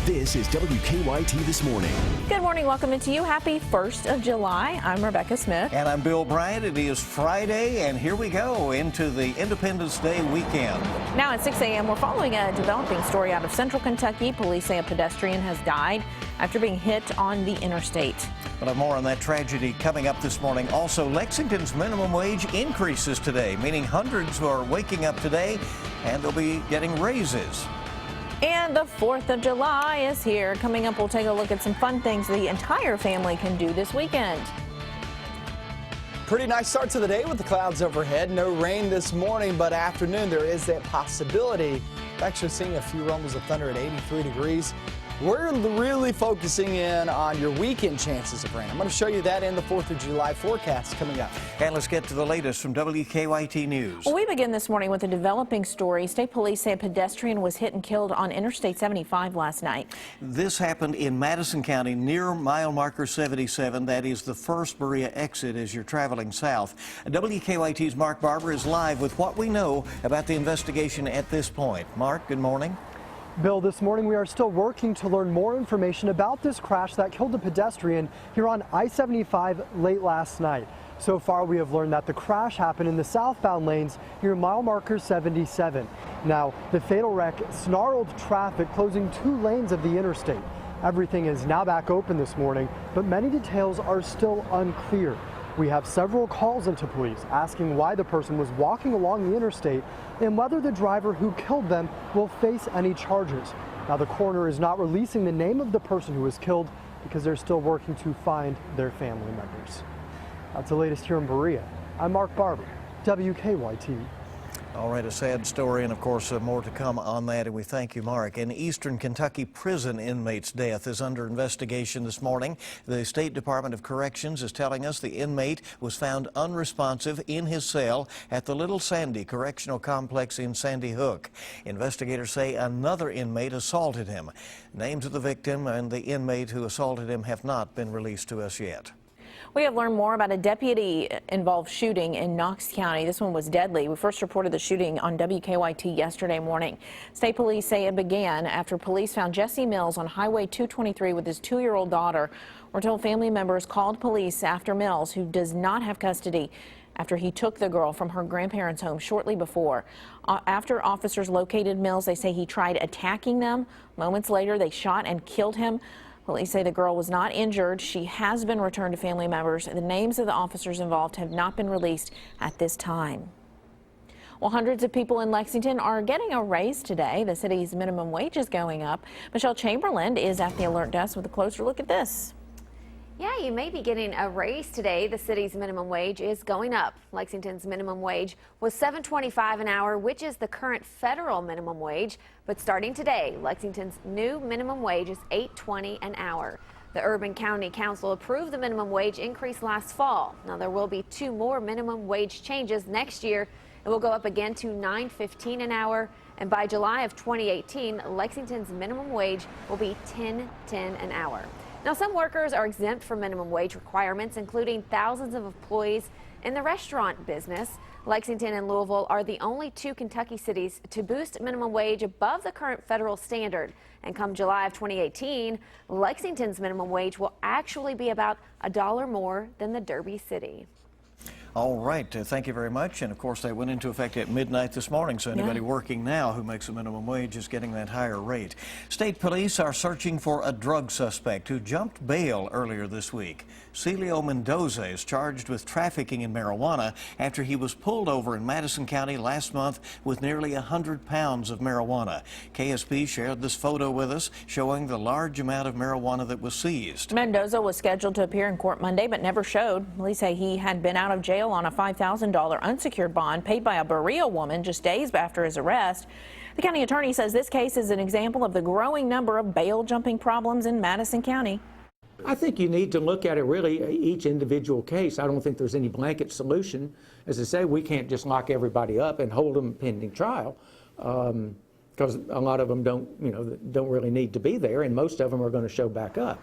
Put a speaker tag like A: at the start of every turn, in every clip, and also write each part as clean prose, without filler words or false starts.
A: This is WKYT This Morning.
B: Good morning. Welcome into you. Happy 1st of July. I'm Rebecca Smith.
C: And I'm Bill Bryant. It is Friday, and here we go into the Independence Day weekend.
B: Now at 6 a.m., we're following a developing story out of central Kentucky. Police say a pedestrian has died after being hit on the interstate.
C: We'll have more on that tragedy coming up this morning. Also, Lexington's minimum wage increases today, meaning hundreds are waking up today, and they'll be getting raises.
B: And the 4th of July is here. Coming up, we'll take a look at some fun things the entire family can do this weekend.
D: Pretty nice start to the day with the clouds overhead. No rain this morning, but afternoon there is that possibility. We're actually seeing a few rumbles of thunder at 83 degrees. We're really focusing in on your weekend chances of rain. I'm going to show you that in the 4th of July forecast coming up.
C: And let's get to the latest from WKYT News.
B: Well, we begin this morning with a developing story. State police say a pedestrian was hit and killed on Interstate 75 last night.
C: This happened in Madison County near mile marker 77. That is the first Berea exit as you're traveling south. WKYT's Mark Barber is live with what we know about the investigation at this point. Mark, good morning.
E: Bill, this morning we are still working to learn more information about this crash that killed a pedestrian here on I-75 late last night. So far, we have learned that the crash happened in the southbound lanes near mile marker 77. Now, the fatal wreck snarled traffic, closing 2 lanes of the interstate. Everything is now back open this morning, but many details are still unclear. We have several calls into police asking why the person was walking along the interstate and whether the driver who killed them will face any charges. Now, the coroner is not releasing the name of the person who was killed because they're still working to find their family members. That's the latest here in Berea. I'm Mark Barber, WKYT.
C: All right, a sad story, and of course more to come on that, and we thank you, Mark. An Eastern Kentucky prison inmate's death is under investigation this morning. The State Department of Corrections is telling us the inmate was found unresponsive in his cell at the Little Sandy Correctional Complex in Sandy Hook. Investigators say another inmate assaulted him. Names of the victim and the inmate who assaulted him have not been released to us yet.
B: We have learned more about a deputy-involved shooting in Knox County. This one was deadly. We first reported the shooting on WKYT yesterday morning. State police say it began after police found Jesse Mills on Highway 223 with his 2-year-old daughter. We're told family members called police after Mills, who does not have custody, after he took the girl from her grandparents' home shortly before. After officers located Mills, they say he tried attacking them. Moments later, they shot and killed him. Police say the girl was not injured. She has been returned to family members. The names of the officers involved have not been released at this time. Well, hundreds of people in Lexington are getting a raise today. The city's minimum wage is going up. Michelle Chamberlain is at the Alert Desk with a closer look at this.
F: Yeah, you may be getting a raise today. The city's minimum wage is going up. Lexington's minimum wage was $7.25 an hour, which is the current federal minimum wage. But starting today, Lexington's new minimum wage is $8.20 an hour. The Urban County Council approved the minimum wage increase last fall. Now, there will be 2 more minimum wage changes next year. It will go up again to $9.15 an hour. And by July of 2018, Lexington's minimum wage will be $10.10 an hour. Now, some workers are exempt from minimum wage requirements, including thousands of employees in the restaurant business. Lexington and Louisville are the only 2 Kentucky cities to boost minimum wage above the current federal standard. And come July of 2018, Lexington's minimum wage will actually be about $1 more than the Derby City.
C: All right, thank you very much. And of course, that went into effect at midnight this morning, so anybody working now who makes a minimum wage is getting that higher rate. State police are searching for a drug suspect who jumped bail earlier this week. Celio Mendoza is charged with trafficking in marijuana after he was pulled over in Madison County last month with nearly 100 pounds of marijuana. KSP shared this photo with us, showing the large amount of marijuana that was seized.
B: Mendoza was scheduled to appear in court Monday, but never showed. Police say he had been out of jail on a $5,000 unsecured bond paid by a Berea woman just days after his arrest. The county attorney says this case is an example of the growing number of bail jumping problems in Madison County.
G: I think you need to look at it really each individual case. I don't think there's any blanket solution. As I say, we can't just lock everybody up and hold them pending trial because a lot of them don't really need to be there, and most of them are going to show back up.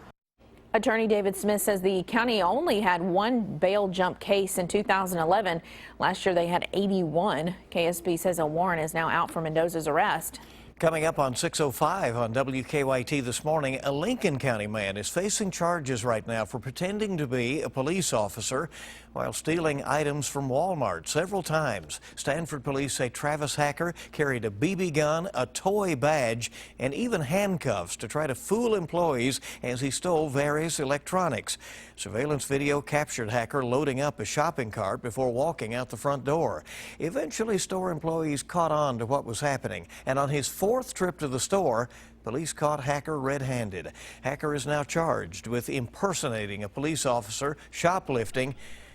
B: Attorney David Smith says the county only had 1 bail jump case in 2011. Last year they had 81. KSB says a warrant is now out for Mendoza's arrest.
C: Coming up on 6:05 on WKYT this morning, a Lincoln County man is facing charges right now for pretending to be a police officer while stealing items from Walmart several times. Stanford police say Travis Hacker carried a BB gun, a toy badge, and even handcuffs to try to fool employees as he stole various electronics. Surveillance video captured Hacker loading up a shopping cart before walking out the front door. Eventually, store employees caught on to what was happening, and on his fourth trip to the store, police caught Hacker red-handed. Hacker is now charged with impersonating a police officer, shoplifting,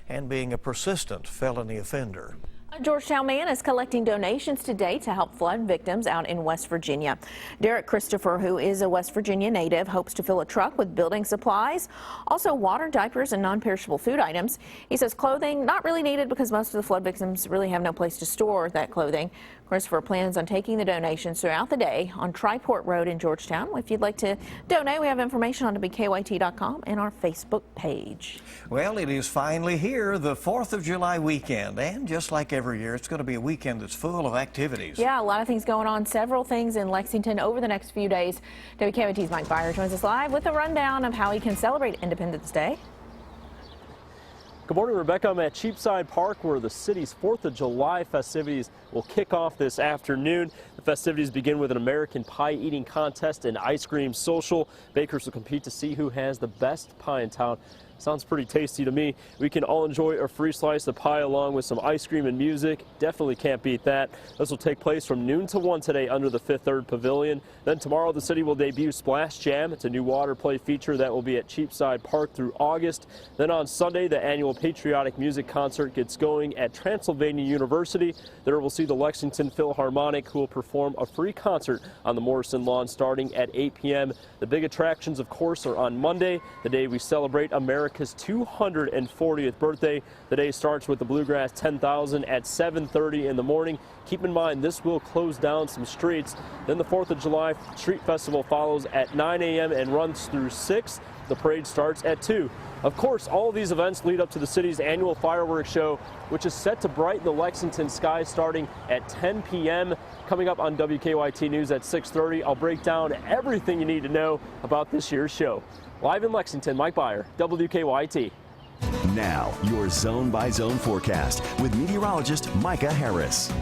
C: and being a persistent felony offender.
B: A Georgetown man is collecting donations today to help flood victims out in West Virginia. Derek Christopher, who is a West Virginia native, hopes to fill a truck with building supplies, also water, diapers, and non-perishable food items. He says clothing not really needed because most of the flood victims really have no place to store that clothing. Christopher plans on taking the donations throughout the day on Triport Road in Georgetown. If you'd like to donate, we have information on WKYT.com and our Facebook page.
C: Well, it is finally here, the 4th of July weekend, and just like every year, it's going to be a weekend that's full of activities.
B: Yeah, a lot of things going on, several things in Lexington over the next few days. WKYT's Mike Byer joins us live with a rundown of how he can celebrate Independence Day.
H: Good morning, Rebecca. I'm at Cheapside Park where the city's 4th of July festivities will kick off this afternoon. The festivities begin with an American pie eating contest and ice cream social. Bakers will compete to see who has the best pie in town. Sounds pretty tasty to me. We can all enjoy a free slice of pie along with some ice cream and music. Definitely can't beat that. This will take place from noon to 1 today under the Fifth Third Pavilion. Then tomorrow the city will debut Splash Jam. It's a new water play feature that will be at Cheapside Park through August. Then on Sunday, the annual patriotic music concert gets going at Transylvania University. There we'll see the Lexington Philharmonic, who will perform a free concert on the Morrison lawn starting at 8 p.m. The big attractions, of course, are on Monday, the day we celebrate America's 240th birthday. The day starts with the Bluegrass 10,000 at 7:30 in the morning. Keep in mind, this will close down some streets. Then the 4th of July Street Festival follows at 9 a.m. and runs through 6. The parade starts at 2. Of course, all of these events lead up to the city's annual fireworks show, which is set to brighten the Lexington sky starting at 10 p.m. Coming up on WKYT News at 6:30, I'll break down everything you need to know about this year's show. Live in Lexington, Mike Byer, WKYT.
A: Now, your zone-by-zone forecast with meteorologist Micah Harris.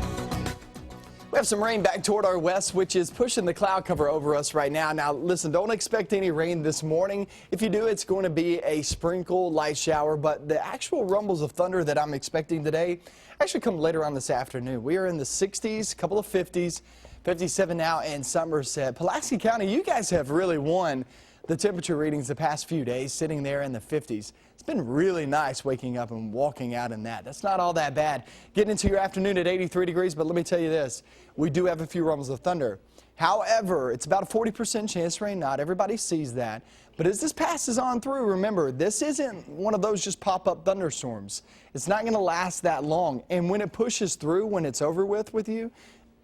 D: We have some rain back toward our west, which is pushing the cloud cover over us right now. Now, listen, don't expect any rain this morning. If you do, it's going to be a sprinkle light shower, but the actual rumbles of thunder that I'm expecting today actually come later on this afternoon. We are in the 60s, a couple of 50s, 57 now in Somerset. Pulaski County, you guys have really won the temperature readings the past few days, sitting there in the 50s. It's been really nice waking up and walking out in that. That's not all that bad. Getting into your afternoon at 83 degrees, but let me tell you this. We do have a few rumbles of thunder. However, it's about a 40% chance of rain. Not everybody sees that. But as this passes on through, remember, this isn't one of those just pop-up thunderstorms. It's not going to last that long. And when it pushes through, when it's over with you,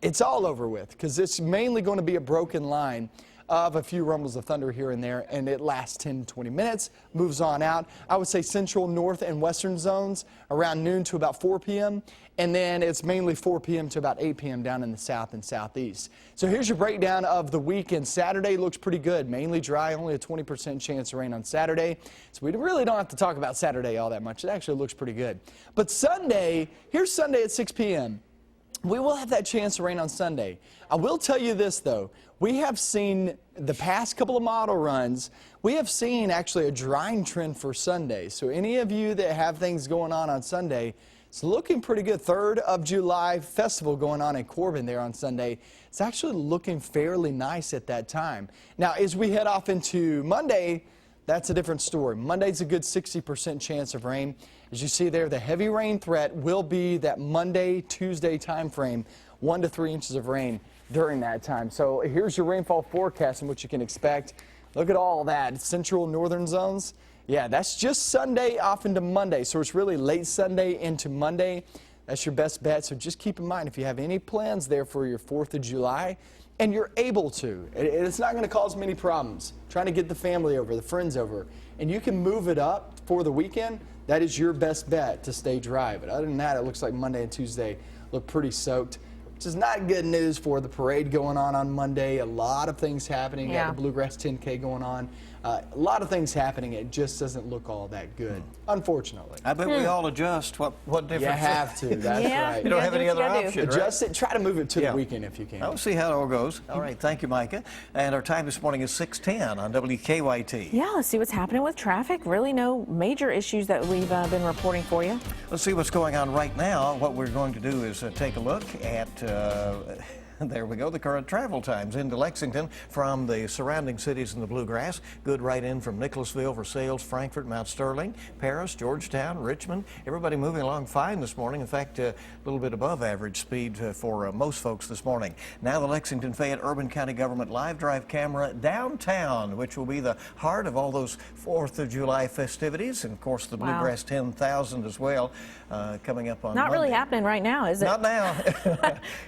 D: it's all over with, because it's mainly going to be a broken line of a few rumbles of thunder here and there, and it lasts 10 to 20 minutes, moves on out. I would say central, north, and western zones around noon to about 4 p.m., and then it's mainly 4 p.m. to about 8 p.m. down in the south and southeast. So here's your breakdown of the weekend. Saturday looks pretty good, mainly dry, only a 20% chance of rain on Saturday. So we really don't have to talk about Saturday all that much. It actually looks pretty good. But Sunday, here's Sunday at 6 p.m. We will have that chance of rain on Sunday. I will tell you this, though. We have seen the past couple of model runs, we have seen actually a drying trend for Sunday. So any of you that have things going on Sunday, it's looking pretty good. 3rd of July festival going on in Corbin there on Sunday. It's actually looking fairly nice at that time. Now, as we head off into Monday, that's a different story. Monday's a good 60% chance of rain. As you see there, the heavy rain threat will be that Monday, Tuesday time frame, 1 to 3 inches of rain during that time. So here's your rainfall forecast and what you can expect. Look at all that. Central, northern zones. Yeah, that's just Sunday off into Monday. So it's really late Sunday into Monday. That's your best bet. So just keep in mind, if you have any plans there for your 4th of July, and you're able to, it's not going to cause many problems trying to get the family over, the friends over, and you can move it up for the weekend, that is your best bet to stay dry. But other than that, it looks like Monday and Tuesday look pretty soaked. which is not good news for the parade going on Monday. A lot of things happening.
B: Yeah.
D: Got the Bluegrass 10K going on. A lot of things happening. It just doesn't look all that good, unfortunately.
C: I bet we all adjust. What difference?
D: You have to. That's
B: Yeah.
D: right.
C: You don't
B: Yeah,
C: have
B: do
C: any
B: what you
C: other
B: gotta do.
C: option, right?
D: Adjust it. Try to move it to
C: Yeah.
D: the weekend if you can.
C: I'll see how it all goes. All right, thank you, Micah. And our time this morning is 6:10 on WKYT.
B: Yeah, let's see what's happening with traffic. Really no major issues that we've been reporting for you.
C: Let's see what's going on right now. What we're going to do is take a look at there we go, the current travel times into Lexington from the surrounding cities in the Bluegrass. Good right in from Nicholasville, Versailles, Frankfort, Mount Sterling, Paris, Georgetown, Richmond. Everybody moving along fine this morning. In fact, a little bit above average speed for most folks this morning. Now the Lexington Fayette Urban County Government live drive camera downtown, which will be the heart of all those 4th of July festivities. And of course the
B: Wow.
C: Bluegrass 10,000 as well coming up on
B: Not really
C: Monday.
B: happening right now, is it?
C: Not now.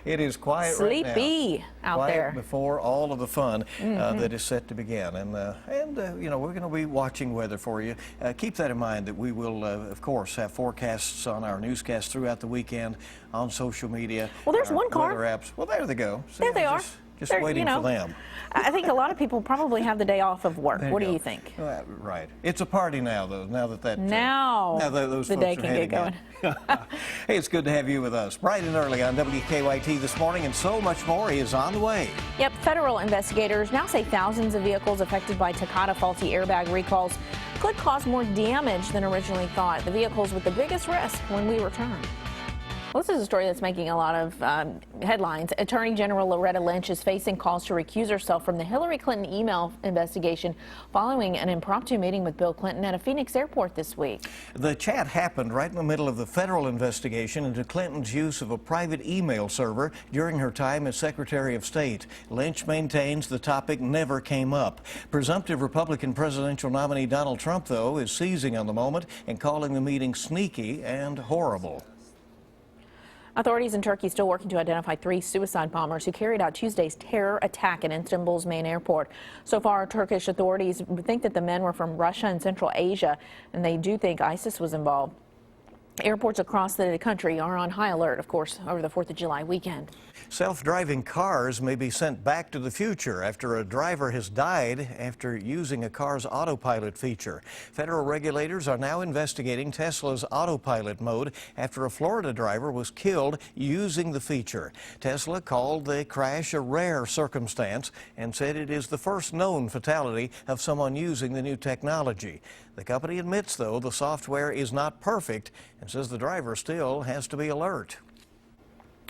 C: It is quiet right now.
B: Sleepy out
C: Quiet
B: there.
C: before all of the fun that is set to begin. And you know, we're going to be watching weather for you. Keep that in mind that we will, of course, have forecasts on our newscasts throughout the weekend on social media.
B: Well, there's
C: our
B: one car.
C: weather apps. Well, there they go. See,
B: There they
C: I'm
B: are.
C: Just
B: They're,
C: waiting
B: you know,
C: for them.
B: I think a lot of people probably have the day off of work.
C: There
B: What do
C: go.
B: you think?
C: Right. It's a party now, though. Now that
B: Now
C: those
B: the
C: folks
B: day
C: are
B: can get
C: heading in. Hey, it's good to have you with us. Bright and early on WKYT this morning, and so much more is on the way.
B: Yep, federal investigators now say thousands of vehicles affected by Takata faulty airbag recalls could cause more damage than originally thought. The vehicles with the biggest risk when we return. Well, this is a story that's making a lot of headlines. Attorney General Loretta Lynch is facing calls to recuse herself from the Hillary Clinton email investigation following an impromptu meeting with Bill Clinton at a Phoenix airport this week.
C: The chat happened right in the middle of the federal investigation into Clinton's use of a private email server during her time as Secretary of State. Lynch maintains the topic never came up. Presumptive Republican presidential nominee Donald Trump, though, is seizing on the moment and calling the meeting sneaky and horrible.
B: Authorities in Turkey still working to identify 3 suicide bombers who carried out Tuesday's terror attack at Istanbul's main airport. So far, Turkish authorities think that the men were from Russia and Central Asia, and they do think ISIS was involved. Airports across the country are on high alert, of course, over the 4th of July weekend.
C: Self-driving cars may be sent back to the future after a driver has died after using a car's autopilot feature. Federal regulators are now investigating Tesla's autopilot mode after a Florida driver was killed using the feature. Tesla called the crash a rare circumstance and said it is the first known fatality of someone using the new technology. The company admits, though, the software is not perfect and says the driver still has to be alert.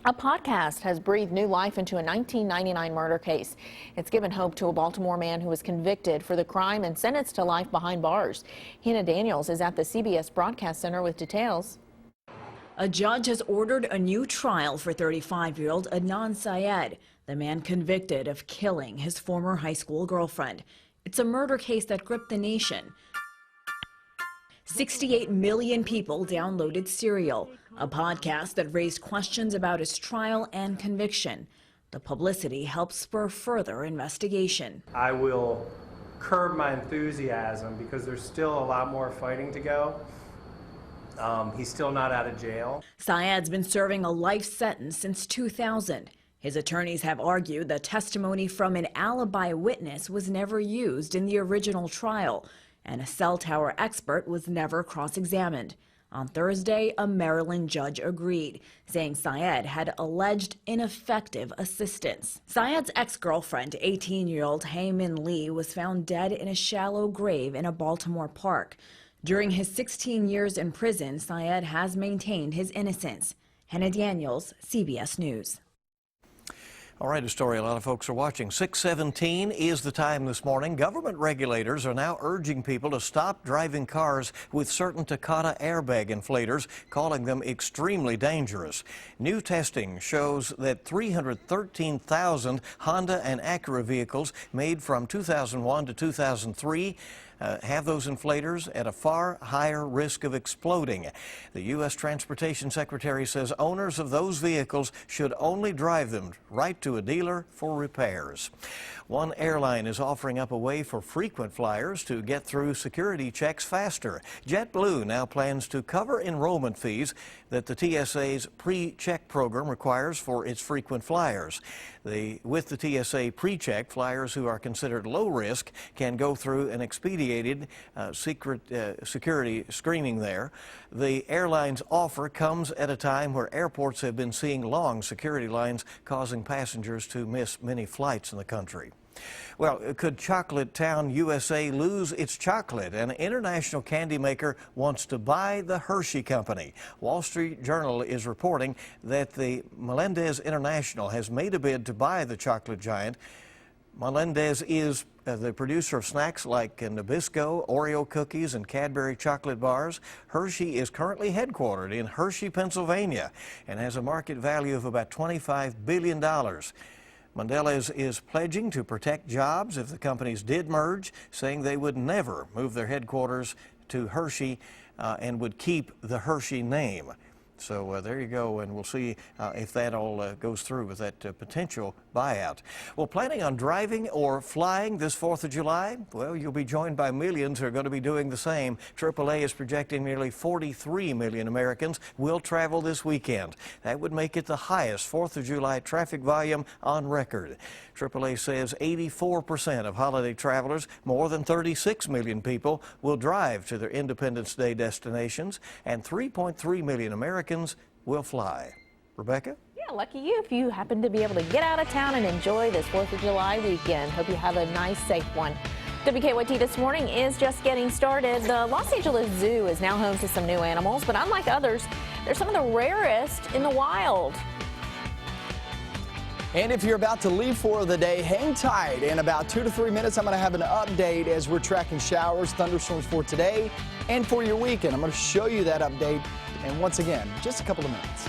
B: A podcast has breathed new life into a 1999 murder case. It's given hope to a Baltimore man who was convicted for the crime and sentenced to life behind bars. Hannah Daniels is at the CBS Broadcast Center with details.
I: A judge has ordered a new trial for 35-year-old Adnan Syed, the man convicted of killing his former high school girlfriend. It's a murder case that gripped the nation. 68 million people downloaded Serial, a podcast that raised questions about his trial and conviction. The publicity helped spur further investigation.
J: I will curb my enthusiasm because there's still a lot more fighting to go. He's still not out of jail.
I: Syed's been serving a life sentence since 2000. His attorneys have argued that testimony from an alibi witness was never used in the original trial, and a cell tower expert was never cross-examined. On Thursday, a Maryland judge agreed, saying Syed had alleged ineffective assistance. Syed's ex-girlfriend, 18-year-old Hae Min Lee, was found dead in a shallow grave in a Baltimore park. During his 16 years in prison, Syed has maintained his innocence. Hannah Daniels, CBS News.
C: All right, a story a lot of folks are watching. 6:17 is the time this morning. Government regulators are now urging people to stop driving cars with certain Takata airbag inflators, calling them extremely dangerous. New testing shows that 313,000 Honda and Acura vehicles made from 2001 to 2003 have those inflators at a far higher risk of exploding. The U.S. Transportation Secretary says owners of those vehicles should only drive them right to a dealer for repairs. One airline is offering up a way for frequent flyers to get through security checks faster. JetBlue now plans to cover enrollment fees that the TSA's pre-check program requires for its frequent flyers. With the TSA pre-check, flyers who are considered low risk can go through an expedited security screening there. The airline's offer comes at a time where airports have been seeing long security lines, causing passengers to miss many flights in the country. Well, could Chocolate Town, USA lose its chocolate? An international candy maker wants to buy the Hershey Company. Wall Street Journal is reporting that the Melendez International has made a bid to buy the chocolate giant. Melendez is the producer of snacks like Nabisco, Oreo cookies, and Cadbury chocolate bars. Hershey is currently headquartered in Hershey, Pennsylvania, and has a market value of about $25 billion. Melendez is pledging to protect jobs if the companies did merge, saying they would never move their headquarters to Hershey and would keep the Hershey name. So there you go, and we'll see if that all goes through with that potential buyout. Well, planning on driving or flying this 4th of July? Well, you'll be joined by millions who are going to be doing the same. AAA is projecting nearly 43 million Americans will travel this weekend. That would make it the highest 4th of July traffic volume on record. AAA says 84% of holiday travelers, more than 36 million people, will drive to their Independence Day destinations, and 3.3 million Americans will fly. Rebecca?
B: Yeah, lucky you if you happen to be able to get out of town and enjoy this 4th of July weekend. Hope you have a nice, safe one. WKYT This Morning is just getting started. The Los Angeles Zoo is now home to some new animals, but unlike others, they're some of the rarest in the wild.
D: And if you're about to leave for the day, hang tight. In about 2 to 3 minutes, I'm going to have an update as we're tracking showers, thunderstorms for today and for your weekend. I'm going to show you that update. And once again, just a couple of minutes.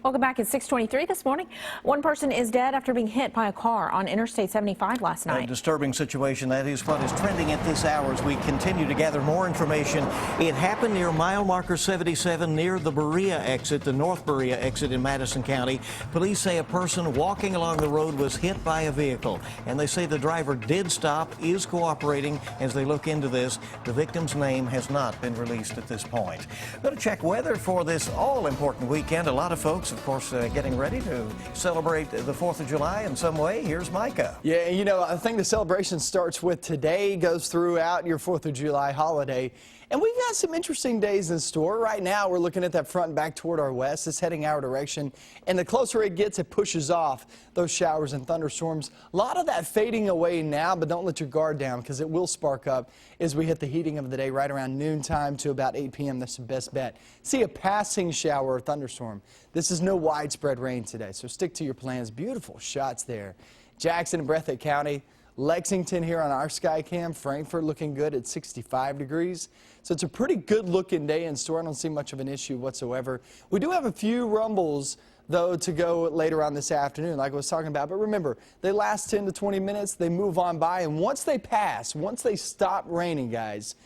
B: Welcome back at 6:23 this morning. One person is dead after being hit by a car on Interstate 75 last night.
C: A disturbing situation. That is what is trending at this hour as we continue to gather more information. It happened near mile marker 77 near the Berea exit, the North Berea exit in Madison County. Police say a person walking along the road was hit by a vehicle, and they say the driver did stop, is cooperating as they look into this. The victim's name has not been released at this point. Going to check weather for this all-important weekend. A lot of folks, of course, getting ready to celebrate the 4th of July in some way. Here's Micah.
D: Yeah, you know, I think the celebration starts with today, goes throughout your 4th of July holiday. And we've got some interesting days in store. Right now, we're looking at that front and back toward our west. It's heading our direction. And the closer it gets, it pushes off those showers and thunderstorms. A lot of that fading away now, but don't let your guard down because it will spark up as we hit the heating of the day right around noontime to about 8 p.m. That's the best bet. See a passing shower or thunderstorm. This is no widespread rain today, so stick to your plans. Beautiful shots there. Jackson and Breathitt County. Lexington here on our sky cam. Frankfort looking good at 65 degrees. So it's a pretty good looking day in store. I don't see much of an issue whatsoever. We do have a few rumbles though to go later on this afternoon like I was talking about. But remember, they last 10 to 20 minutes. They move on by, and once they pass, once they stop raining, guys,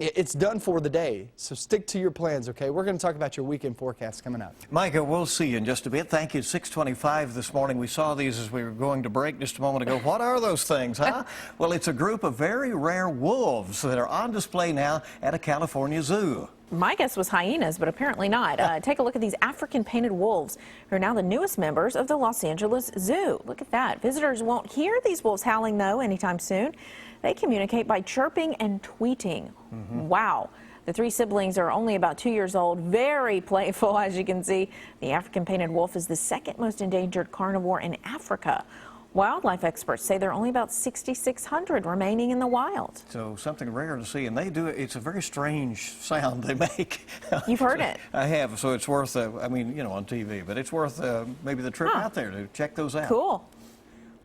D: it's done for the day. So stick to your plans, okay? We're going to talk about your weekend forecast coming up.
C: Micah, we'll see you in just a bit. Thank you. 6:25 this morning. We saw these as we were going to break just a moment ago. What are those things, huh? Well, it's a group of very rare wolves that are on display now at a California zoo.
B: My guess was hyenas, but apparently not. Take a look at these African painted wolves, who are now the newest members of the Los Angeles Zoo. Look at that. Visitors won't hear these wolves howling, though, anytime soon. They communicate by chirping and tweeting. Wow. The three siblings are only about 2 years old, very playful, as you can see. The African painted wolf is the second most endangered carnivore in Africa. Wildlife experts say there are only about 6,600 remaining in the wild.
C: So something rare to see, and they do it. It's a very strange sound they make.
B: You've heard it.
C: I have, so it's worth, I mean, you know, on TV, but it's worth maybe the trip out there to check those out.
B: Cool.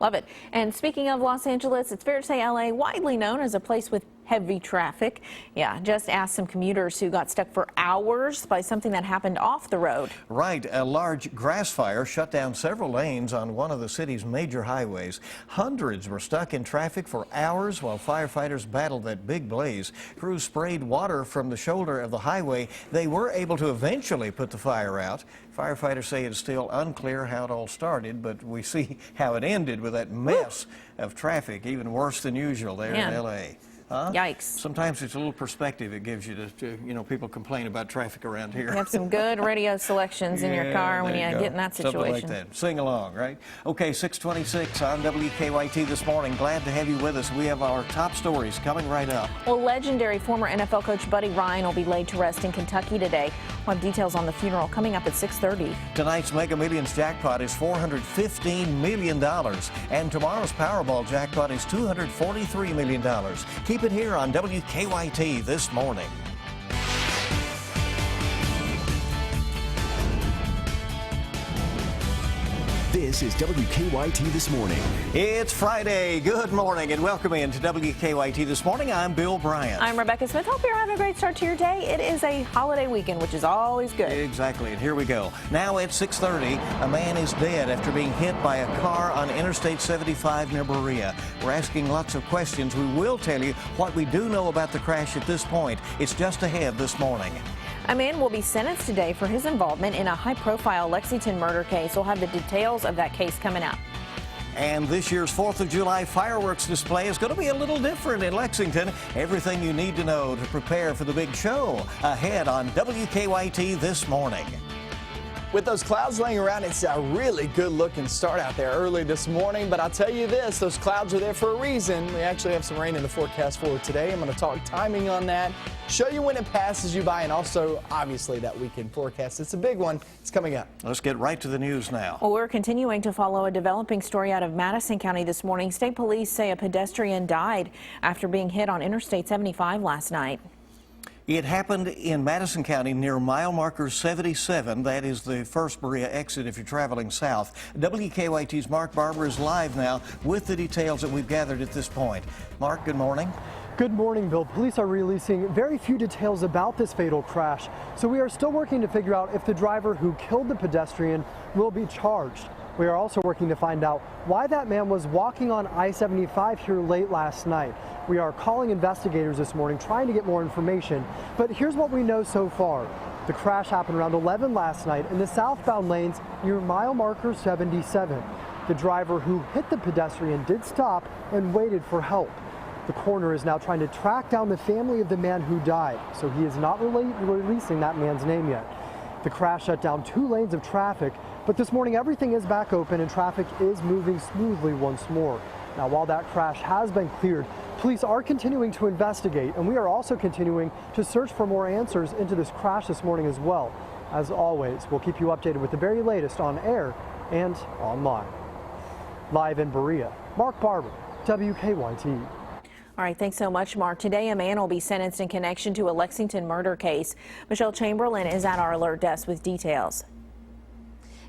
B: Love it. And speaking of Los Angeles, it's fair to say LA, widely known as a place with heavy traffic. Yeah, just asked some commuters who got stuck for hours by something that happened off the road.
C: Right, a large grass fire shut down several lanes on one of the city's major highways. Hundreds were stuck in traffic for hours while firefighters battled that big blaze. Crews sprayed water from the shoulder of the highway. They were able to eventually put the fire out. Firefighters say it's still unclear how it all started, but we see how it ended with that mess of traffic, even worse than usual there in L.A. Huh?
B: Yikes.
C: Sometimes it's a little perspective it gives you to, you know, people complain about traffic around here.
B: You have some good radio selections in your car when you get in that situation.
C: Something like that. Sing along, right? Okay, 626 on WKYT this morning. Glad to have you with us. We have our top stories coming right up.
B: Well, legendary former NFL coach Buddy Ryan will be laid to rest in Kentucky today. We'll have details on the funeral coming up at 6:30.
C: Tonight's Mega Millions jackpot is $415 million, and tomorrow's Powerball jackpot is $243 million. Keep it here on WKYT this morning.
A: This is WKYT This Morning.
C: It's Friday. Good morning and welcome in to WKYT This Morning. I'm Bill Bryant.
B: I'm Rebecca Smith. Hope you're having a great start to your day. It is a holiday weekend, which is always good.
C: Exactly, and here we go. Now at 6:30, a man is dead after being hit by a car on Interstate 75 near Berea. We're asking lots of questions. We will tell you what we do know about the crash at this point. It's just ahead this morning.
B: A man will be sentenced today for his involvement in a high-profile Lexington murder case. We'll have the details of that case coming up.
C: And this year's 4th of July fireworks display is going to be a little different in Lexington. Everything you need to know to prepare for the big show ahead on WKYT this morning.
D: With those clouds laying around, it's a really good-looking start out there early this morning. But I'll tell you this, those clouds are there for a reason. We actually have some rain in the forecast for today. I'm going to talk timing on that, show you when it passes you by, and also, obviously, that weekend forecast. It's a big one. It's coming up.
C: Let's get right to the news now.
B: Well, we're continuing to follow a developing story out of Madison County this morning. State police say a pedestrian died after being hit on Interstate 75 last night.
C: It happened in Madison County near mile marker 77. That is the first Berea exit if you're traveling south. WKYT's Mark Barber is live now with the details that we've gathered at this point. Mark, good morning.
E: Good morning, Bill. Police are releasing very few details about this fatal crash, so we are still working to figure out if the driver who killed the pedestrian will be charged. We are also working to find out why that man was walking on I-75 here late last night. We are calling investigators this morning trying to get more information, but here's what we know so far. The crash happened around 11 last night in the southbound lanes near mile marker 77. The driver who hit the pedestrian did stop and waited for help. The coroner is now trying to track down the family of the man who died, so he is not releasing that man's name yet. The crash shut down 2 lanes of traffic, but this morning everything is back open and traffic is moving smoothly once more. Now, while that crash has been cleared, police are continuing to investigate, and we are also continuing to search for more answers into this crash this morning as well. As always, we'll keep you updated with the very latest on air and online. Live in Berea, Mark Barber, WKYT.
B: All right, thanks so much, Mark. Today, a man will be sentenced in connection to a Lexington murder case. Michelle Chamberlain is at our alert desk with details.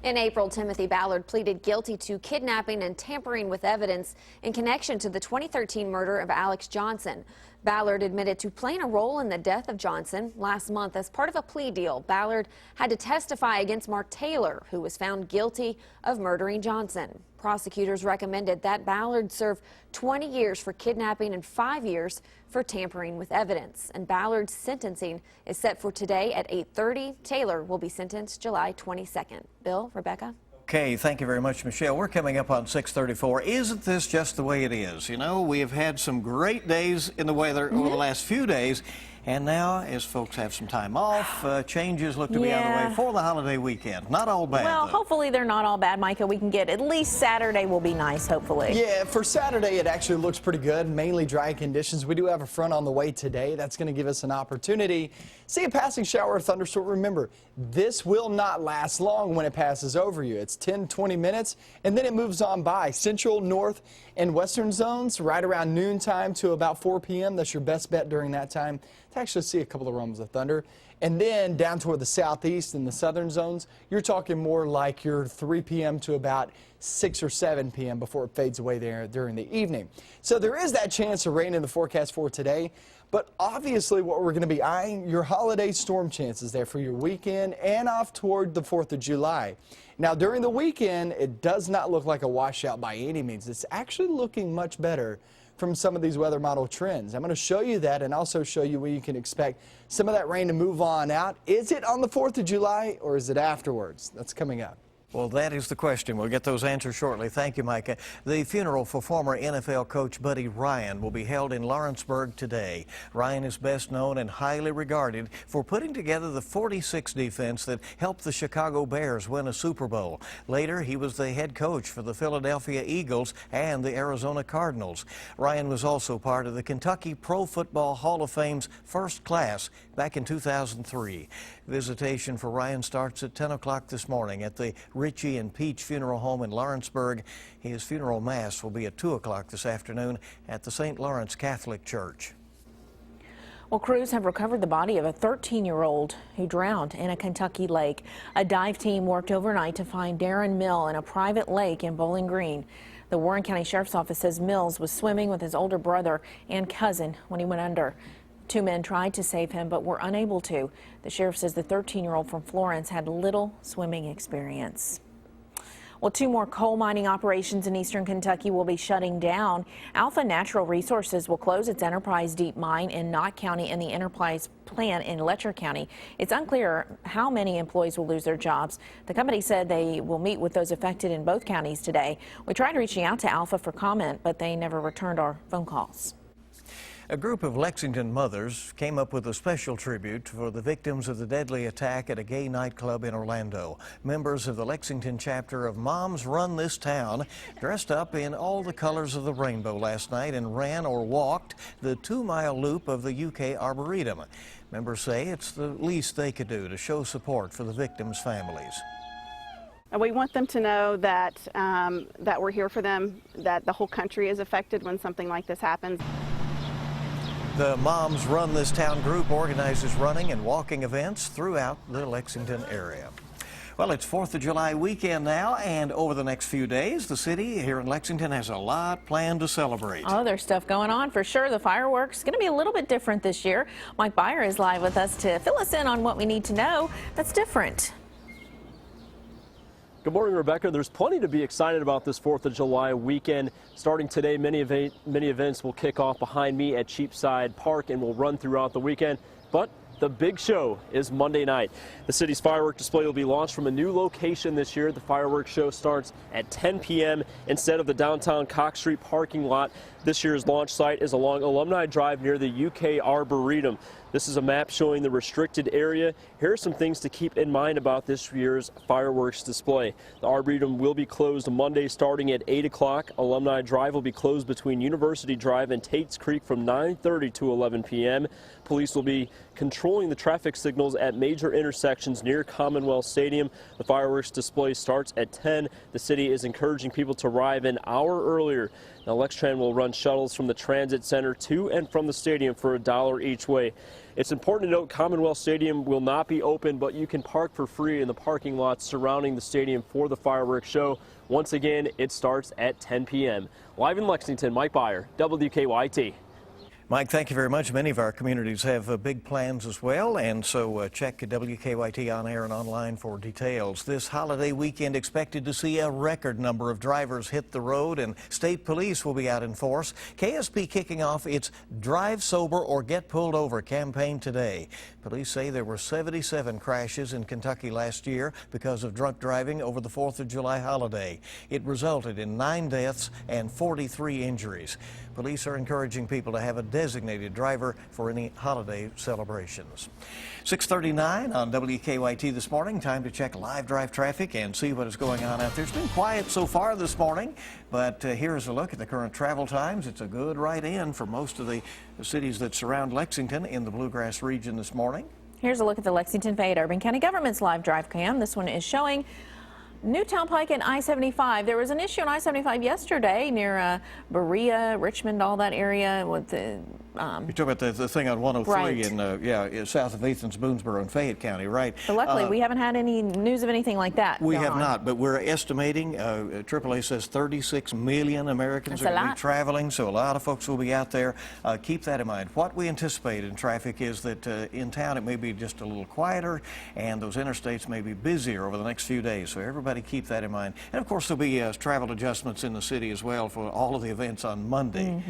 F: In April, Timothy Ballard pleaded guilty to kidnapping and tampering with evidence in connection to the 2013 murder of Alex Johnson. Ballard admitted to playing a role in the death of Johnson. Last month, as part of a plea deal, Ballard had to testify against Mark Taylor, who was found guilty of murdering Johnson. Prosecutors recommended that Ballard serve 20 years for kidnapping and 5 years for tampering with evidence. And Ballard's sentencing is set for today at 8:30. Taylor will be sentenced July 22nd. Bill, Rebecca?
C: Okay, thank you very much, Michelle. We're coming up on 6:34. Isn't this just the way it is? You know, we have had some great days in the weather over the last few days. And now, as folks have some time off, changes look to be on the way for the holiday weekend. Not all bad,
B: Well,
C: though.
B: hopefully they're not all bad, Micah. We can get at least Saturday will be nice, hopefully.
D: Yeah, for Saturday, it actually looks pretty good. Mainly dry conditions. We do have a front on the way today. That's going to give us an opportunity. See a passing shower or thunderstorm. Remember, this will not last long when it passes over you. It's 10, 20 minutes, and then it moves on by. Central, north, and western zones right around noontime to about 4 p.m. That's your best bet during that time. to actually see a couple of rumbles of thunder. And then down toward the southeast and the southern zones, you're talking more like your 3 p.m. to about 6 or 7 p.m. before it fades away there during the evening. So there is that chance of rain in the forecast for today. But obviously what we're going to be eyeing your holiday storm chances there for your weekend and off toward the 4th of July. Now during the weekend, it does not look like a washout by any means. It's actually looking much better from some of these weather model trends. I'm going to show you that and also show you when you can expect some of that rain to move on out. Is it on the 4th of July or is it afterwards? That's coming up.
C: Well, that is the question. We'll get those answers shortly. Thank you, Micah. The funeral for former NFL coach Buddy Ryan will be held in Lawrenceburg today. Ryan is best known and highly regarded for putting together the 46 defense that helped the Chicago Bears win a Super Bowl. Later, he was the head coach for the Philadelphia Eagles and the Arizona Cardinals. Ryan was also part of the Kentucky Pro Football Hall of Fame's first class back in 2003. Visitation for Ryan starts at 10 o'clock this morning at the Richie and Peach Funeral Home in Lawrenceburg. His funeral mass will be at 2 o'clock this afternoon at the St. Lawrence Catholic Church.
B: Well, crews have recovered the body of a 13-year-old who drowned in a Kentucky lake. A dive team worked overnight to find Darren Mill in a private lake in Bowling Green. The Warren County Sheriff's Office says Mills was swimming with his older brother and cousin when he went under. 2 men tried to save him but were unable to. The sheriff says the 13-year-old from Florence had little swimming experience. Well, 2 more coal mining operations in eastern Kentucky will be shutting down. Alpha Natural Resources will close its Enterprise Deep mine in Knott County and the Enterprise plant in Letcher County. It's unclear how many employees will lose their jobs. The company said they will meet with those affected in both counties today. We tried reaching out to Alpha for comment, but they never returned our phone calls.
C: A group of Lexington mothers came up with a special tribute for the victims of the deadly attack at a gay nightclub in Orlando. Members of the Lexington chapter of Moms Run This Town dressed up in all the colors of the rainbow last night and ran or walked the 2-mile loop of the UK Arboretum. Members say it's the least they could do to show support for the victims' families.
K: And we want them to know that, that we're here for them, that the whole country is affected when something like this happens.
C: The Moms Run This Town group organizes running and walking events throughout the Lexington area. Well, it's 4th of July weekend now, and over the next few days, the city here in Lexington has a lot planned to celebrate.
B: Oh, there's stuff going on for sure. The fireworks going to be a little bit different this year. Mike Byer is live with us to fill us in on what we need to know that's different.
H: Good morning, Rebecca. There's plenty to be excited about this 4th of July weekend. Starting today, many events will kick off behind me at Cheapside Park and will run throughout the weekend. But the big show is Monday night. The city's firework display will be launched from a new location this year. The fireworks show starts at 10 p.m. instead of the downtown Cox Street parking lot. This year's launch site is along Alumni Drive near the UK Arboretum. This is a map showing the restricted area. Here are some things to keep in mind about this year's fireworks display. The Arboretum will be closed Monday starting at 8 o'clock. Alumni Drive will be closed between University Drive and Tate's Creek from 9:30 to 11 p.m. Police will be controlling the traffic signals at major intersections near Commonwealth Stadium. The fireworks display starts at 10. The city is encouraging people to arrive an hour earlier. Now, Lextran will run shuttles from the Transit Center to and from the stadium for $1 each way. It's important to note Commonwealth Stadium will not be open, but you can park for free in the parking lots surrounding the stadium for the fireworks show. Once again, it starts at 10 p.m. Live in Lexington, Mike Byer, WKYT.
C: Mike, thank you very much. Many of our communities have big plans as well, and so check WKYT on air and online for details. This holiday weekend expected to see a record number of drivers hit the road, and state police will be out in force. KSP kicking off its Drive Sober or Get Pulled Over campaign today. Police say there were 77 crashes in Kentucky last year because of drunk driving over the 4th of July holiday. It resulted in 9 deaths and 43 injuries. Police are encouraging people to have a designated driver for any holiday celebrations. 6:39 on WKYT this morning. Time to check live drive traffic and see what is going on out there. It's been quiet so far this morning, but here's a look at the current travel times. It's a good ride in for most of the cities that surround Lexington in the Bluegrass region this morning.
B: Here's a look at the Lexington Fayette Urban County Government's live drive cam. This one is showing Newtown Pike and I-75. There was an issue on I-75 yesterday near Berea, Richmond, all that area with the
C: You're talking about the thing on 103
B: Right.
C: in south of Athens, Boonesboro, and Fayette County, right?
B: But luckily, we haven't had any news of anything like that.
C: We
B: going
C: have
B: on.
C: not, but we're estimating, AAA says 36 million Americans
B: That's
C: are
B: a
C: going to
B: lot.
C: be traveling, so a lot of folks will be out there. Keep that in mind. What we anticipate in traffic is that in town it may be just a little quieter, and those interstates may be busier over the next few days, so everybody keep that in mind. And of course, there'll be travel adjustments in the city as well for all of the events on Monday.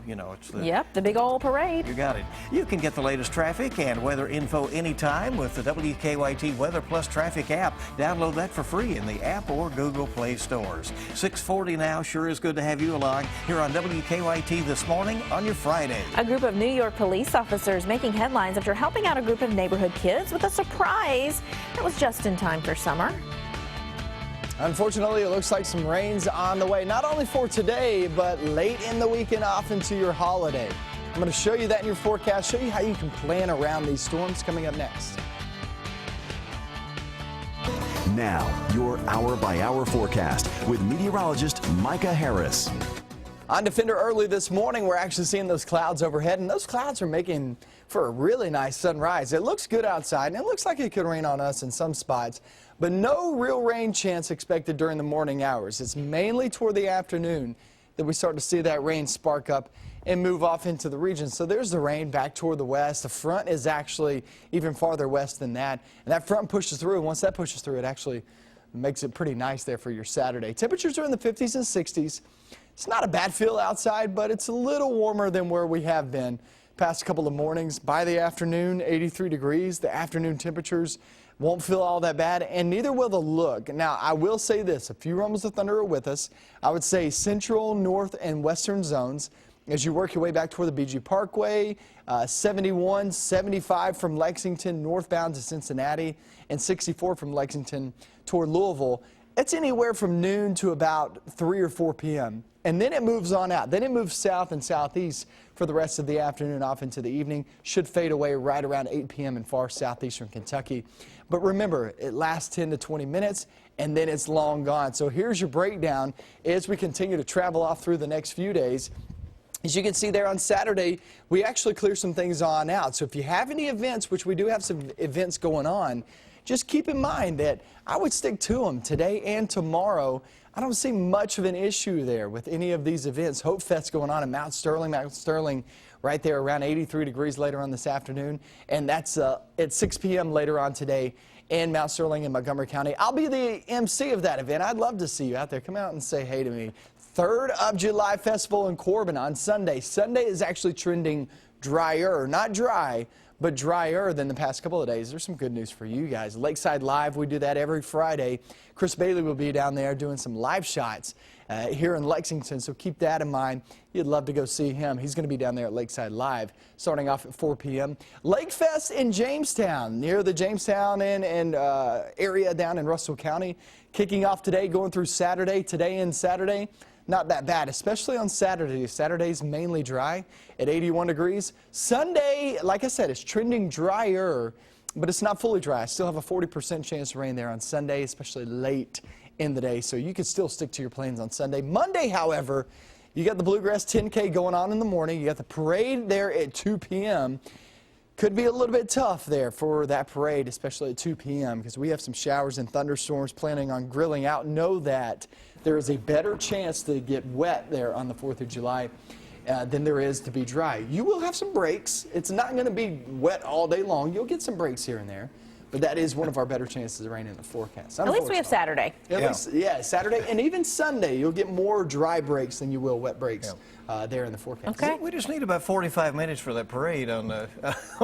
C: You know, it's
B: the big old parade.
C: You got it. You can get the latest traffic and weather info anytime with the WKYT Weather Plus Traffic app. Download that for free in the app or Google Play stores. 6:40 now. Sure is good to have you along here on WKYT this morning on your Friday.
B: A group of New York police officers making headlines after helping out a group of neighborhood kids with a surprise that was just in time for summer.
D: Unfortunately, it looks like some rain's on the way, not only for today, but late in the weekend off into your holiday. I'm going to show you that in your forecast, show you how you can plan around these storms coming up next.
A: Now, your hour-by-hour forecast with meteorologist Micah Harris.
D: On Defender early this morning, we're actually seeing those clouds overhead, and those clouds are making for a really nice sunrise. It looks good outside, and it looks like it could rain on us in some spots, but no real rain chance expected during the morning hours. It's mainly toward the afternoon that we start to see that rain spark up and move off into the region. So there's the rain back toward the west. The front is actually even farther west than that, and that front pushes through, and once that pushes through, it actually makes it pretty nice there for your Saturday. Temperatures are in the 50s and 60s. It's not a bad feel outside, but it's a little warmer than where we have been past couple of mornings. By the afternoon, 83 degrees. The afternoon temperatures won't feel all that bad, and neither will the look. Now, I will say this. A few rumbles of thunder are with us. I would say central, north, and western zones. As you work your way back toward the BG Parkway, 71, 75 from Lexington northbound to Cincinnati, and 64 from Lexington toward Louisville. It's anywhere from noon to about 3 or 4 p.m. And then it moves on out. Then it moves south and southeast for the rest of the afternoon off into the evening. Should fade away right around 8 p.m. in far southeastern Kentucky. But remember, it lasts 10 to 20 minutes, and then it's long gone. So here's your breakdown as we continue to travel off through the next few days. As you can see there on Saturday, we actually clear some things on out. So if you have any events, which we do have some events going on, just keep in mind that I would stick to them today and tomorrow. I don't see much of an issue there with any of these events. Hope Fest going on in Mount Sterling. Mount Sterling right there around 83 degrees later on this afternoon. And that's at 6 p.m. later on today in Mount Sterling in Montgomery County. I'll be the MC of that event. I'd love to see you out there. Come out and say hey to me. 3rd of July Festival in Corbin on Sunday. Sunday is actually trending drier, not dry, but drier than the past couple of days. There's some good news for you guys. Lakeside Live, we do that every Friday. Chris Bailey will be down there doing some live shots here in Lexington, so keep that in mind. You'd love to go see him. He's going to be down there at Lakeside Live starting off at 4 p.m. Lake Fest in Jamestown, near the Jamestown and area down in Russell County. Kicking off today, going through Saturday, today and Saturday. Not that bad, especially on Saturday. Saturday's mainly dry at 81 degrees. Sunday, like I said, it's trending drier, but it's not fully dry. I still have a 40% chance of rain there on Sunday, especially late in the day, so you could still stick to your plans on Sunday. Monday, however, you got the Bluegrass 10K going on in the morning. You got the parade there at 2 p.m. Could be a little bit tough there for that parade, especially at 2 p.m. because we have some showers and thunderstorms. Planning on grilling out. Know that there is a better chance to get wet there on the 4th of July than there is to be dry. You will have some breaks. It's not going to be wet all day long. You'll get some breaks here and there. But that is one of our better chances of rain in the forecast.
B: At least we have Saturday.
D: At least, yeah, Saturday and even Sunday, you'll get more dry breaks than you will wet breaks there in the forecast.
B: Okay.
C: We just need about 45 minutes for that parade on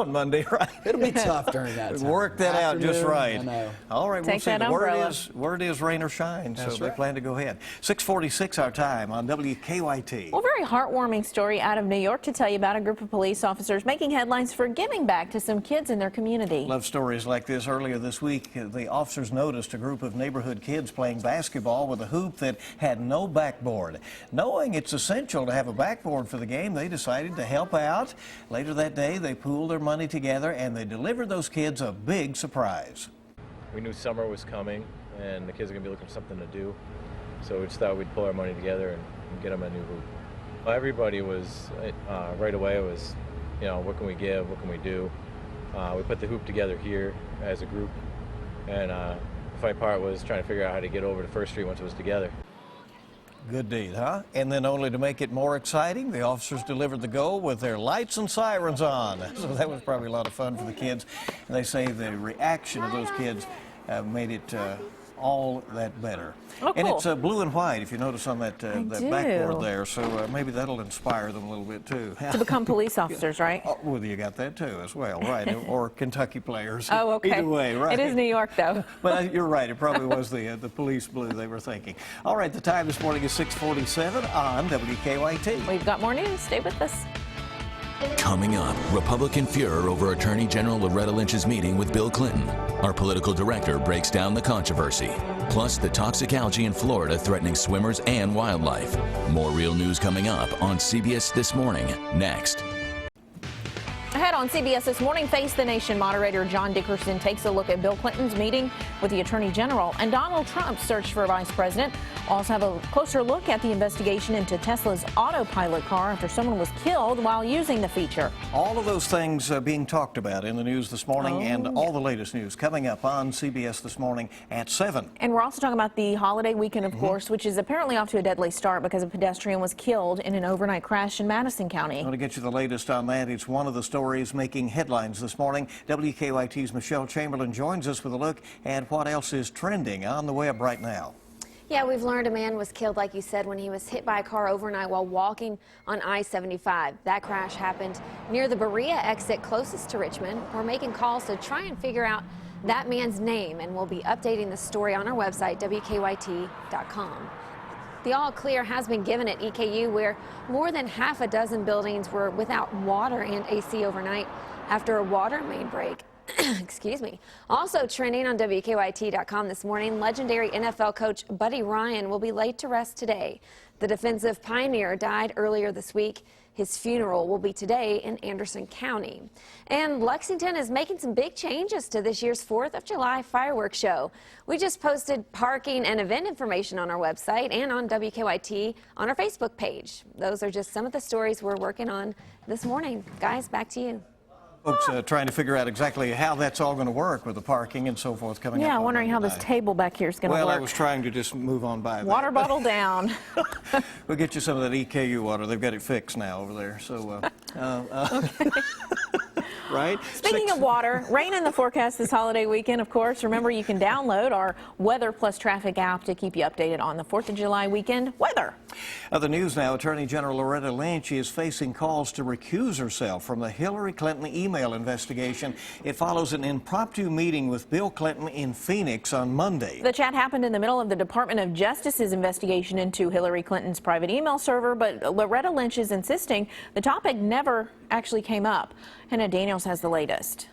C: Monday, right?
D: It'll be tough during that time.
C: Work that out just right.
D: I know.
C: All right, we'll
B: Take
C: see.
B: that
C: The
B: umbrella.
C: word is rain or shine, so
D: That's
C: they
D: right.
C: plan to go ahead. 6:46 our time on WKYT.
B: Well, very heartwarming story out of New York to tell you about a group of police officers making headlines for giving back to some kids in their community.
C: Love stories like this. Earlier this week, the officers noticed a group of neighborhood kids playing basketball with a hoop that had no backboard. Knowing it's essential to have a backboard for the game, they decided to help out. Later that day, they pooled their money together and they delivered those kids a big surprise.
L: We knew summer was coming and the kids are going to be looking for something to do. So we just thought we'd pull our money together and get them a new hoop. Everybody was, right away, it was, you know, what can we give, what can we do? We put the hoop together here as a group, and the funny part was trying to figure out how to get over to First Street once it was together.
C: Good deed, huh? And then only to make it more exciting, the officers delivered the goal with their lights and sirens on. So that was probably a lot of fun for the kids. And they say the reaction of those kids made it all that better.
B: Oh,
C: and
B: cool.
C: it's blue and white, if you notice on that, that backboard there. So maybe that'll inspire them a little bit too.
B: To become police officers, right?
C: Oh, well, you got that too as well, right? Or Kentucky players.
B: Oh, okay.
C: Either way, right?
B: It is New York, though.
C: But you're right. It probably was the police blue they were thinking. All right, the time this morning is 6:47 on WKYT.
B: We've got more news. Stay with us.
M: Coming up, Republican furor over Attorney General Loretta Lynch's meeting with Bill Clinton. Our political director breaks down the controversy. Plus, the toxic algae in Florida threatening swimmers and wildlife. More real news coming up on CBS This Morning, next.
B: Ahead on CBS This Morning, Face the Nation moderator John Dickerson takes a look at Bill Clinton's meeting with the Attorney General and Donald Trump's search for Vice President. We'll also have a closer look at the investigation into Tesla's autopilot car after someone was killed while using the feature.
C: All of those things being talked about in the news this morning, and all the latest news coming up on CBS This Morning at 7.
B: And we're also talking about the holiday weekend, of course, which is apparently off to a deadly start because a pedestrian was killed in an overnight crash in Madison County.
C: I want to get you the latest on that. It's one of the stories making headlines this morning. WKYT's Michelle Chamberlain joins us with a look at what else is trending on the web right now.
F: Yeah, we've learned a man was killed, like you said, when he was hit by a car overnight while walking on I-75. That crash happened near the Berea exit closest to Richmond. We're making calls to try and figure out that man's name, and we'll be updating the story on our website, WKYT.com. The all clear has been given at EKU, where more than half a dozen buildings were without water and AC overnight after a water main break. Excuse me. Also trending on WKYT.com this morning, legendary NFL coach Buddy Ryan will be laid to rest today. The defensive pioneer died earlier this week. His funeral will be today in Anderson County. And Lexington is making some big changes to this year's 4th of July fireworks show. We just posted parking and event information on our website and on WKYT on our Facebook page. Those are just some of the stories we're working on this morning. Guys, back to you.
C: Folks trying to figure out exactly how that's all going to work with the parking and so forth coming up.
B: Yeah, wondering how this table back here is going to work.
C: Well, I was trying to just move on by that.
B: Water bottle down.
C: We'll get you some of that EKU water. They've got it fixed now over there. So,
B: Okay.
C: right?
B: Speaking of water, rain in the forecast this holiday weekend, of course. Remember, you can download our Weather Plus Traffic app to keep you updated on the 4th of July weekend weather.
C: Other news now, Attorney General Loretta Lynch is facing calls to recuse herself from the Hillary Clinton email investigation. It follows an impromptu meeting with Bill Clinton in Phoenix on Monday.
B: The chat happened in the middle of the Department of Justice's investigation into Hillary Clinton's private email server, but Loretta Lynch is insisting the topic never actually came up. Hannah Daniels has the latest.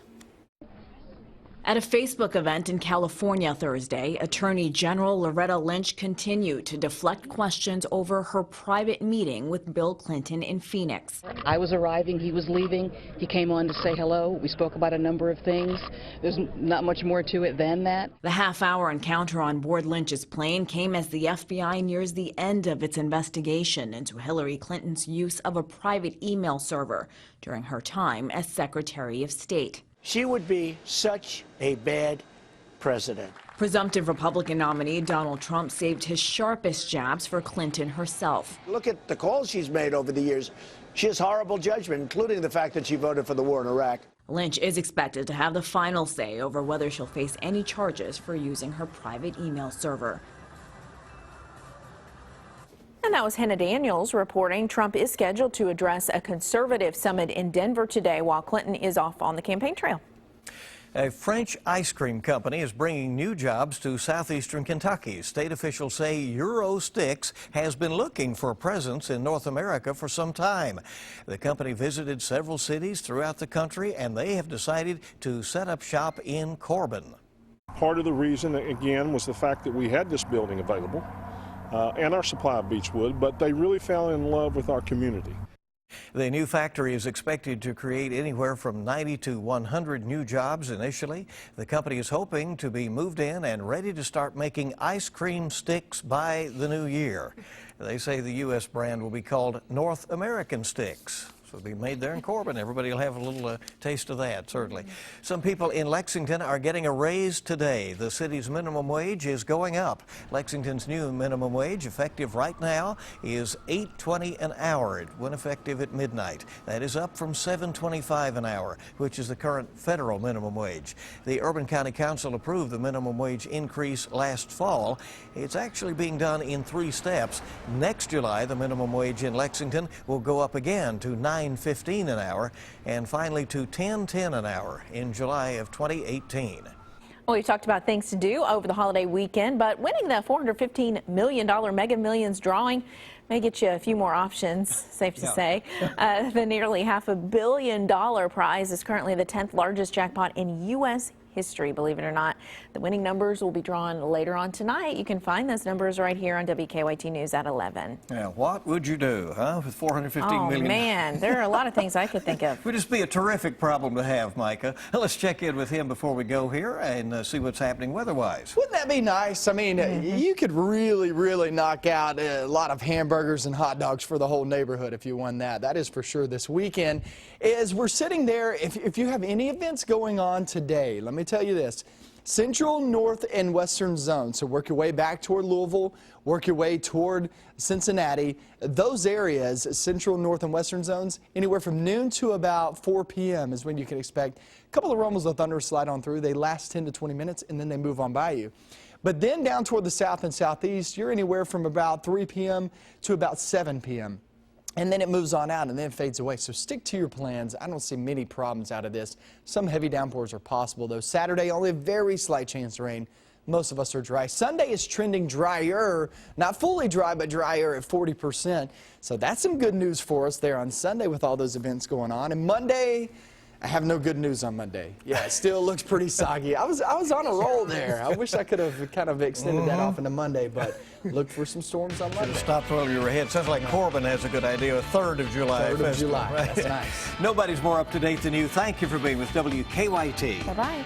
I: At a Facebook event in California Thursday, Attorney General Loretta Lynch continued to deflect questions over her private meeting with Bill Clinton in Phoenix.
N: I was arriving, he was leaving. He came on to say hello. We spoke about a number of things. There's not much more to it than that.
I: The half-hour encounter on board Lynch's plane came as the FBI nears the end of its investigation into Hillary Clinton's use of a private email server during her time as Secretary of State.
O: She would be such a bad president.
I: Presumptive Republican nominee Donald Trump saved his sharpest jabs for Clinton herself.
O: Look at the calls she's made over the years. She has horrible judgment, including the fact that she voted for the war in Iraq.
I: Lynch is expected to have the final say over whether she'll face any charges for using her private email server.
B: And that was Hannah Daniels reporting. Trump is scheduled to address a conservative summit in Denver today while Clinton is off on the campaign trail.
C: A French ice cream company is bringing new jobs to southeastern Kentucky. State officials say Eurosticks has been looking for a presence in North America for some time. The company visited several cities throughout the country, and they have decided to set up shop in Corbin.
P: Part of the reason, again, was the fact that we had this building available and our supply of beechwood, but they really fell in love with our community.
C: The new factory is expected to create anywhere from 90 to 100 new jobs initially. The company is hoping to be moved in and ready to start making ice cream sticks by the new year. They say the U.S. brand will be called North American Sticks. Will be made there in Corbin. Everybody will have a little taste of that, certainly. Some people in Lexington are getting a raise today. The city's minimum wage is going up. Lexington's new minimum wage, effective right now, is $8.20 an hour. It went effective at midnight. That is up from $7.25 an hour, which is the current federal minimum wage. The Urban County Council approved the minimum wage increase last fall. It's actually being done in 3 steps. Next July, the minimum wage in Lexington will go up again to $9.15 an hour, and finally to $10.10 an hour in July of 2018.
B: Well, we talked about things to do over the holiday weekend, but winning the $415 million Mega Millions drawing may get you a few more options, safe to say. The nearly $500 million prize is currently the 10th largest jackpot in U.S. history, believe it or not. The winning numbers will be drawn later on tonight. You can find those numbers right here on WKYT News at 11.
C: Yeah, what would you do, huh, with $415 million?
B: Oh, man, there are a lot of things I could think of.
C: Would just be a terrific problem to have, Micah. Let's check in with him before we go here and see what's happening weather-wise.
D: Wouldn't that be nice? I mean, you could really knock out a lot of hamburgers and hot dogs for the whole neighborhood if you won that. That is for sure this weekend. As we're sitting there, if you have any events going on today, let me tell you this. Central, North, and Western zones. So work your way back toward Louisville, work your way toward Cincinnati. Those areas, Central, North, and Western zones, anywhere from noon to about 4 p.m. is when you can expect a couple of rumbles of thunder slide on through. They last 10 to 20 minutes, and then they move on by you. But then down toward the south and southeast, you're anywhere from about 3 p.m. to about 7 p.m. And then it moves on out and then fades away. So stick to your plans. I don't see many problems out of this. Some heavy downpours are possible, though. Saturday, only a very slight chance of rain. Most of us are dry. Sunday is trending drier, not fully dry, but drier at 40%. So that's some good news for us there on Sunday with all those events going on. And Monday, I have no good news on Monday. Yeah, it still looks pretty soggy. I was on a roll there. I wish I could have kind of extended that off into Monday, but look for some storms on Monday.
C: Should have stopped while you were ahead. Sounds like Corbin has a good idea. 3rd of July.
D: 3rd of July. Right? That's nice.
C: Nobody's more up to date than you. Thank you for being with WKYT.
B: Bye-bye.